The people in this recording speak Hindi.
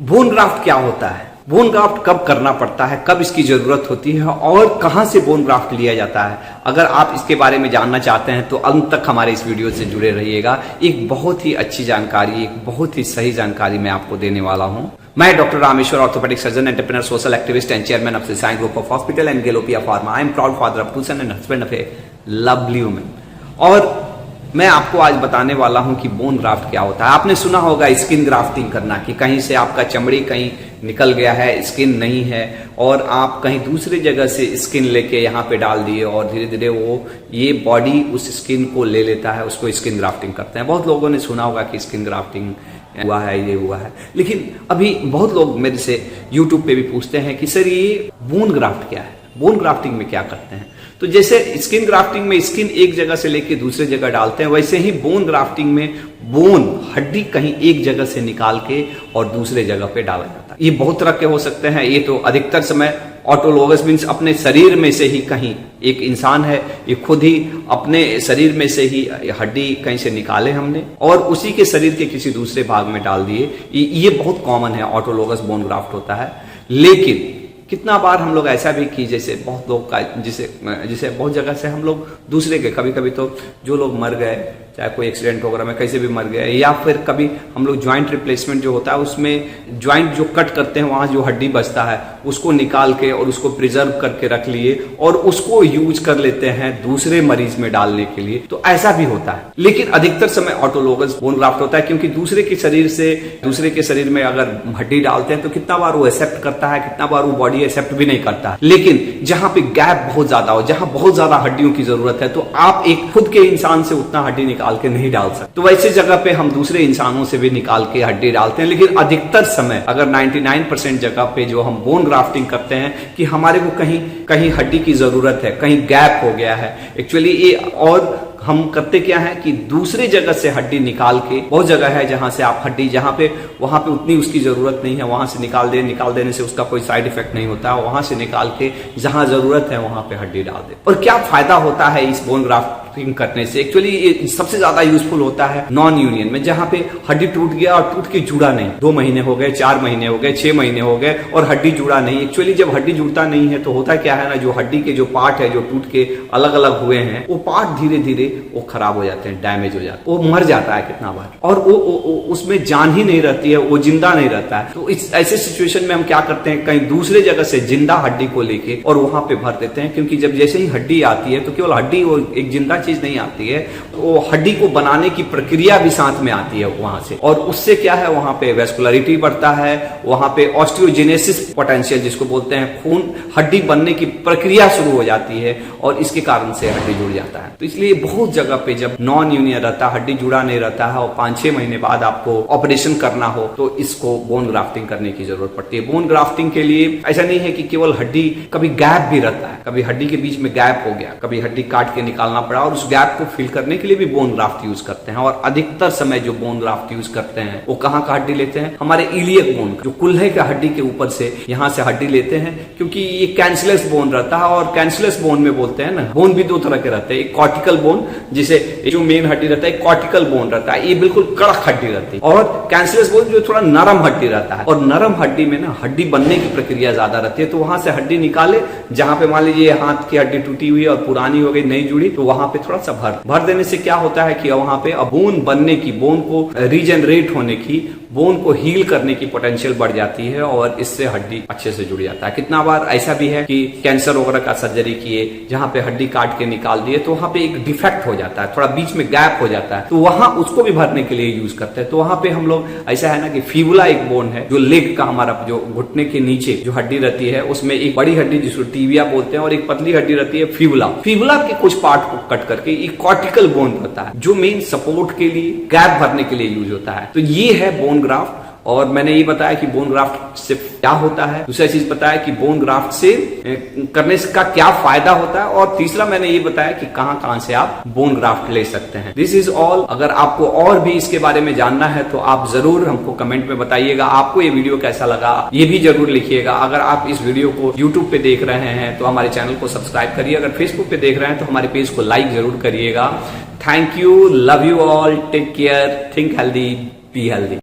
बोन ग्राफ्ट क्या होता है, बोन ग्राफ्ट कब करना पड़ता है, कब इसकी जरूरत होती है और कहां से बोन ग्राफ्ट लिया जाता है। अगर आप इसके बारे में जानना चाहते हैं तो अंत तक हमारे इस वीडियो से जुड़े रहिएगा। एक बहुत ही अच्छी जानकारी, एक बहुत ही सही जानकारी मैं आपको देने वाला हूं। मैं doctor Rameshwar, orthopedic surgeon, entrepreneur, social activist and chairman of science group of hospital and गैलोपिया pharma. I am proud father of 2 sons and husband of a lovely woman. और मैं आपको आज बताने वाला हूं कि बोन ग्राफ्ट क्या होता है। आपने सुना होगा स्किन ग्राफ्टिंग करना, कि कहीं से आपका चमड़ी कहीं निकल गया है, स्किन नहीं है, और आप कहीं दूसरी जगह से स्किन लेके यहाँ पे डाल दिए और धीरे धीरे वो ये बॉडी उस स्किन को ले लेता है, उसको स्किन ग्राफ्टिंग करते हैं। बहुत लोगों ने सुना होगा कि स्किन ग्राफ्टिंग हुआ है, ये हुआ है। लेकिन अभी बहुत लोग मेरे से यूट्यूब पे भी पूछते हैं कि सर ये बोन ग्राफ्ट क्या है, बोन ग्राफ्टिंग में क्या करते हैं। तो जैसे स्किन ग्राफ्टिंग में स्किन एक जगह से लेके दूसरे जगह डालते हैं, वैसे ही बोन ग्राफ्टिंग में बोन हड्डी कहीं एक जगह से निकाल के और दूसरे जगह पे डाला जाता है। ये बहुत तरह के हो सकते हैं। ये तो अधिकतर समय ऑटोलोगस मीन्स अपने शरीर में से ही, कहीं एक इंसान है ये खुद ही अपने शरीर में से ही हड्डी कहीं से निकाले हमने और उसी के शरीर के किसी दूसरे भाग में डाल दिए। ये बहुत कॉमन है, ऑटोलोगस बोन ग्राफ्ट होता है। लेकिन कितना बार हम लोग ऐसा भी की, जैसे बहुत लोग का जिसे बहुत जगह से हम लोग दूसरे के, कभी कभी तो जो लोग मर गए, चाहे कोई एक्सीडेंट वगैरह में कैसे भी मर गए, या फिर कभी हम लोग ज्वाइंट रिप्लेसमेंट जो होता है उसमें ज्वाइंट जो कट करते हैं वहां जो हड्डी बचता है उसको निकाल के और उसको प्रिजर्व करके रख लिए और उसको यूज कर लेते हैं दूसरे मरीज में डालने के लिए। तो ऐसा भी होता है। लेकिन अधिकतर समय ऑटोलोगस बोन ग्राफ्ट होता है, क्योंकि दूसरे के शरीर से दूसरे के शरीर में अगर हड्डी डालते हैं तो कितना बार वो एक्सेप्ट करता है, कितना बार वो बॉडी एक्सेप्ट भी नहीं करता है। लेकिन जहां पे गैप बहुत ज्यादा हो, जहां बहुत ज्यादा हड्डियों की जरूरत है, तो आप एक खुद के इंसान से उतना हड्डी निकाल के नहीं डाल सकते। तो वैसे जगह पे हम दूसरे इंसानों से भी निकाल के हड्डी डालते हैं। लेकिन अधिकतर समय, अगर 99% जगह पे जो हम बोन ग्राफ्टिंग करते हैं कि हमारे को कहीं कहीं हड्डी की जरूरत है, कहीं गैप हो गया है एक्चुअली ये, और हम करते क्या है कि दूसरी जगह से हड्डी निकाल के, बहुत जगह है जहां से आप हड्डी जहां पे वहां पे उतनी उसकी जरूरत नहीं है वहां से निकाल देने से उसका कोई साइड इफेक्ट नहीं होता है, वहां से निकाल के जहां जरूरत है वहां पे हड्डी डाल दे। और क्या फायदा होता है इस बोन ग्राफ्टिंग करने से? एक्चुअली ये सबसे ज्यादा यूजफुल होता है नॉन यूनियन में, जहां पे हड्डी टूट गया और टूट के जुड़ा नहीं, 2 महीने हो गए, 4 महीने हो गए, 6 महीने हो गए और हड्डी जुड़ा नहीं। एक्चुअली जब हड्डी जुड़ता नहीं है तो होता क्या है ना, जो हड्डी के जो पार्ट है जो टूट के अलग अलग हुए हैं, वो पार्ट धीरे धीरे वो खराब हो जाते हैं, डैमेज हो जाते हैं, वो मर जाता है कितना बार, और वो उसमें जान ही नहीं रहती है, वो जिंदा नहीं रहता है। तो इस ऐसे सिचुएशन में हम क्या करते हैं, कहीं दूसरे जगह से जिंदा हड्डी को लेके और वहां पे भर देते हैं। क्योंकि जब जैसे ही हड्डी आती है तो केवल हड्डी, वो एक जिंदा चीज नहीं आती है, वो हड्डी को बनाने की प्रक्रिया भी साथ में आती है वहां से, और उससे क्या है, वहां पे वेस्कुलरिटी बढ़ता है, वहां पे ऑस्टियोजेनेसिस पोटेंशियल जिसको बोलते हैं, खून हड्डी बनने की प्रक्रिया शुरू हो जाती है और इसके कारण से हड्डी जुड़ जाता है। तो इसलिए बहुत जगह पे जब नॉन यूनियन रहता, हड्डी जुड़ा नहीं रहता है और 5-6 महीने बाद आपको ऑपरेशन करना हो तो इसको बोन ग्राफ्टिंग करने की जरूरत पड़ती है। बोन ग्राफ्टिंग के लिए ऐसा नहीं है कि केवल हड्डी, कभी गैप भी रहता है, कभी हड्डी के बीच में गैप हो गया, कभी हड्डी काट के निकालना पड़ा और उस गैप को फिल करने के लिए भी बोन ग्राफ्ट यूज करते हैं। और अधिकतर समय जो बोन ग्राफ्ट यूज करते हैं वो कहाँ का हड्डी लेते हैं, हमारे इलियक बोन, जो कुल्हे का हड्डी के ऊपर से यहाँ से हड्डी लेते हैं, क्योंकि ये कैंसलेस बोन रहता है। और कैंसलेस बोन में बोलते हैं ना, बोन भी 2 तरह के रहते हैं, एक कॉर्टिकल बोन, जिसे जो मेन हड्डी रहता है, कॉर्टिकल बोन रहता है, ये बिल्कुल कड़क हड्डी रहती है, और कैंसलेस बोन जो थोड़ा नरम हड्डी रहता है। और नरम हड्डी में ना हड्डी बनने की प्रक्रिया ज्यादा रहती है, तो वहां से हड्डी निकाले, जहां पे मान लीजिए हाथ की हड्डी टूटी हुई और पुरानी हो गई, नहीं जुड़ी, तो वहां पे थोड़ा सा भर देने से क्या होता है कि वहां पे बोन बनने की, बोन को रीजनरेट होने की, बोन को हील करने की पोटेंशियल बढ़ जाती है और इससे हड्डी अच्छे से जुड़ जाता है। कितना बार ऐसा भी है कि कैंसर वगैरह का सर्जरी किए, जहां पे हड्डी काट के निकाल दिए, तो वहां पे एक डिफेक्ट हो जाता है, थोड़ा बीच में गैप हो जाता है, तो वहां उसको भी भरने के लिए यूज करते हैं। तो वहां पे हम लोग, ऐसा है ना कि फिबुला एक बोन है, जो लेग का हमारा जो घुटने के नीचे जो हड्डी रहती है, उसमें एक बड़ी हड्डी जिसको टिबिया बोलते हैं और एक पतली हड्डी रहती है फिबुला। फिबुला के कुछ पार्ट को कट करके एक कॉर्टिकल बोन रहता है, जो मेन सपोर्ट के लिए, गैप भरने के लिए यूज होता है। तो ये है बोन ग्राफ्ट। और मैंने ये बताया कि बोन ग्राफ्ट से क्या होता है, दूसरा चीज बताया कि बोन ग्राफ्ट से करने का क्या फायदा होता है, और तीसरा मैंने ये बताया कि कहां कहां से आप बोन ग्राफ्ट ले सकते हैं। This is all. अगर आपको और भी इसके बारे में जानना है तो आप जरूर हमको कमेंट में बताइएगा। आपको ये वीडियो कैसा लगा ये भी जरूर लिखिएगा। अगर आप इस वीडियो को यूट्यूब पे देख रहे हैं तो हमारे चैनल को सब्सक्राइब करिए, अगर फेसबुक पे देख रहे हैं तो हमारे पेज को लाइक जरूर करिएगा। Thank you, love you all, take care, think healthy, be healthy.